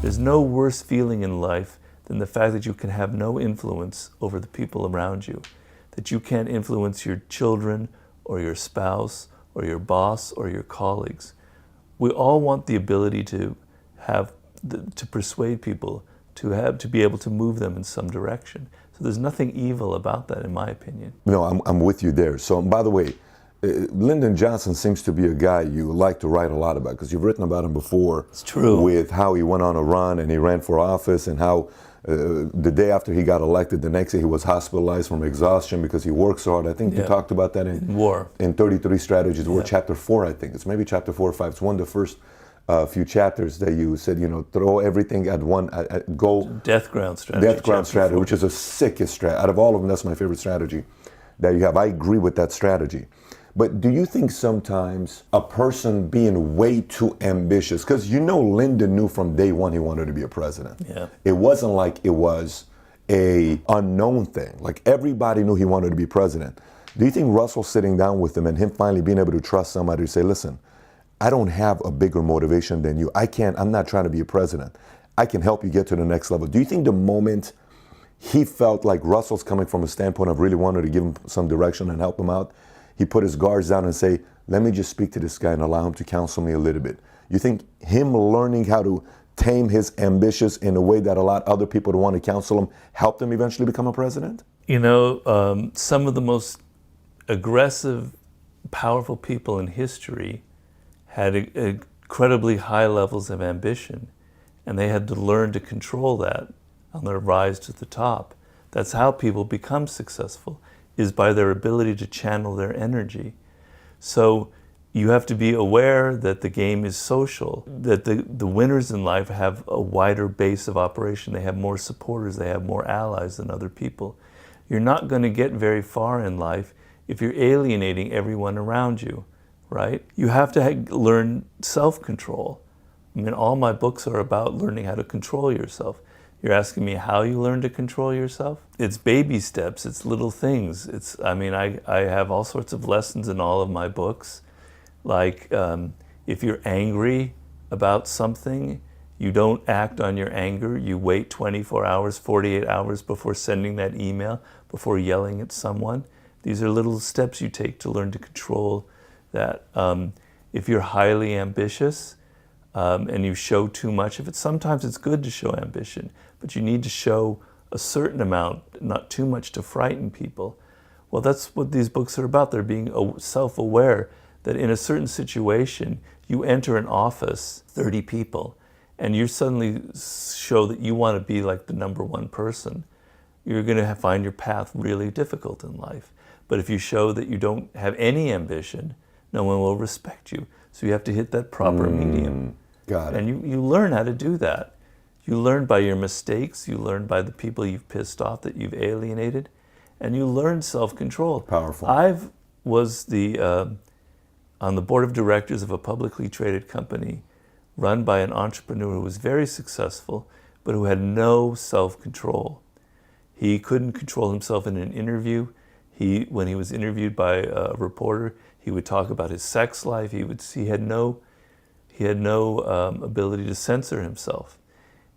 There's no worse feeling in life than the fact that you can have no influence over the people around you, that you can't influence your children or your spouse or your boss or your colleagues. We all want the ability to persuade people, to be able to move them in some direction. So there's nothing evil about that, in my opinion. No, I'm with you there. So, by the way, Lyndon Johnson seems to be a guy you like to write a lot about, because you've written about him before. It's true. With how he went on a run and he ran for office, and how the day after he got elected, the next day he was hospitalized from exhaustion because he worked so hard. I think you talked about that in War. In 33 Strategies, War, chapter 4, I think. It's maybe chapter 4 or 5. It's one of the first few chapters that you said, throw everything at one, go. Death ground strategy. Death ground strategy, which is the sickest strategy. Out of all of them, that's my favorite strategy that you have. I agree with that strategy. But do you think sometimes a person being way too ambitious, because Lyndon knew from day one he wanted to be a president. Yeah. It wasn't like it was a unknown thing. Like, everybody knew he wanted to be president. Do you think Russell sitting down with him and him finally being able to trust somebody to say, listen, I don't have a bigger motivation than you. I'm not trying to be a president. I can help you get to the next level. Do you think the moment he felt like Russell's coming from a standpoint of really wanting to give him some direction and help him out, he put his guards down and say, let me just speak to this guy and allow him to counsel me a little bit? You think him learning how to tame his ambitions in a way that allowed other people to want to counsel him helped him eventually become a president? Some of the most aggressive, powerful people in history had incredibly high levels of ambition, and they had to learn to control that on their rise to the top. That's how people become successful, is by their ability to channel their energy. So you have to be aware that the game is social, that the winners in life have a wider base of operation. They have more supporters, they have more allies than other people. You're not going to get very far in life if you're alienating everyone around you, right? You have to learn self-control. I mean, all my books are about learning how to control yourself. You're asking me how you learn to control yourself? It's baby steps, it's little things. I have all sorts of lessons in all of my books. Like, if you're angry about something, you don't act on your anger. You wait 24 hours, 48 hours before sending that email, before yelling at someone. These are little steps you take to learn to control that. If you're highly ambitious, and you show too much of it, sometimes it's good to show ambition, but you need to show a certain amount, not too much to frighten people. Well, that's what these books are about. They're being self-aware that in a certain situation, you enter an office, 30 people, and you suddenly show that you want to be like the number one person. You're going to find your path really difficult in life. But if you show that you don't have any ambition, no one will respect you. So you have to hit that proper medium. Got it. And you learn how to do that. You learn by your mistakes, you learn by the people you've pissed off, that you've alienated, and you learn self-control. Powerful. I was on the board of directors of a publicly traded company run by an entrepreneur who was very successful, but who had no self-control. He couldn't control himself in an interview. When he was interviewed by a reporter, he would talk about his sex life. He had no ability to censor himself.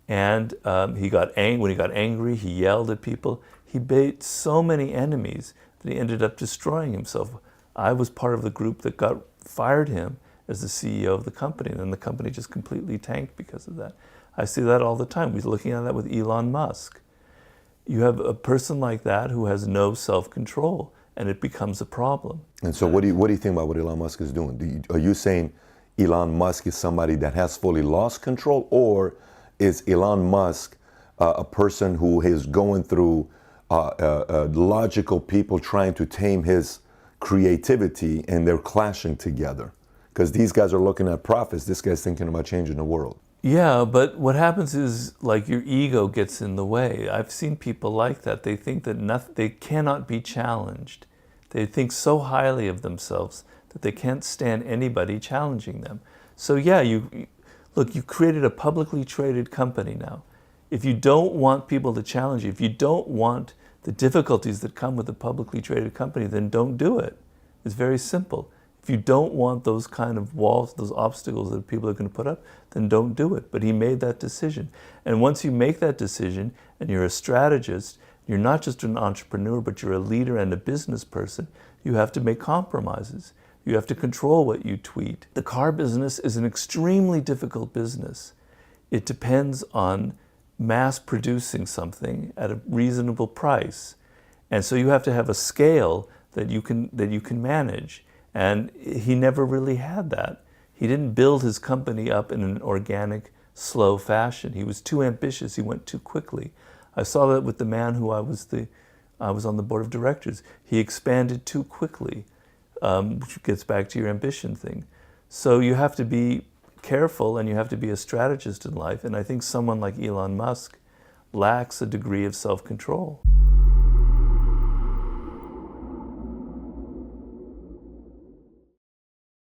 And when he got angry, he yelled at people. He made so many enemies that he ended up destroying himself. I was part of the group that fired him as the CEO of the company, and then the company just completely tanked because of that. I see that all the time. We're looking at that with Elon Musk. You have a person like that who has no self-control, and it becomes a problem. And so what do you think about what Elon Musk is doing? Are you saying Elon Musk is somebody that has fully lost control, or is Elon Musk a person who is going through logical people trying to tame his creativity, and they're clashing together? Because these guys are looking at profits, this guy's thinking about changing the world. Yeah, but what happens is, like, your ego gets in the way. I've seen people like that. They think that they cannot be challenged. They think so highly of themselves that they can't stand anybody challenging them. So yeah, you created a publicly traded company now. If you don't want people to challenge you, if you don't want the difficulties that come with a publicly traded company, then don't do it. It's very simple. If you don't want those kind of walls, those obstacles that people are going to put up, then don't do it. But he made that decision. And once you make that decision and you're a strategist, you're not just an entrepreneur, but you're a leader and a business person, you have to make compromises. You have to control what you tweet. The car business is an extremely difficult business. It depends on mass producing something at a reasonable price. And so you have to have a scale that you can manage. And he never really had that. He didn't build his company up in an organic, slow fashion. He was too ambitious. He went too quickly. I saw that with the man who I was on the board of directors. He expanded too quickly, which gets back to your ambition thing. So you have to be careful and you have to be a strategist in life. And I think someone like Elon Musk lacks a degree of self-control.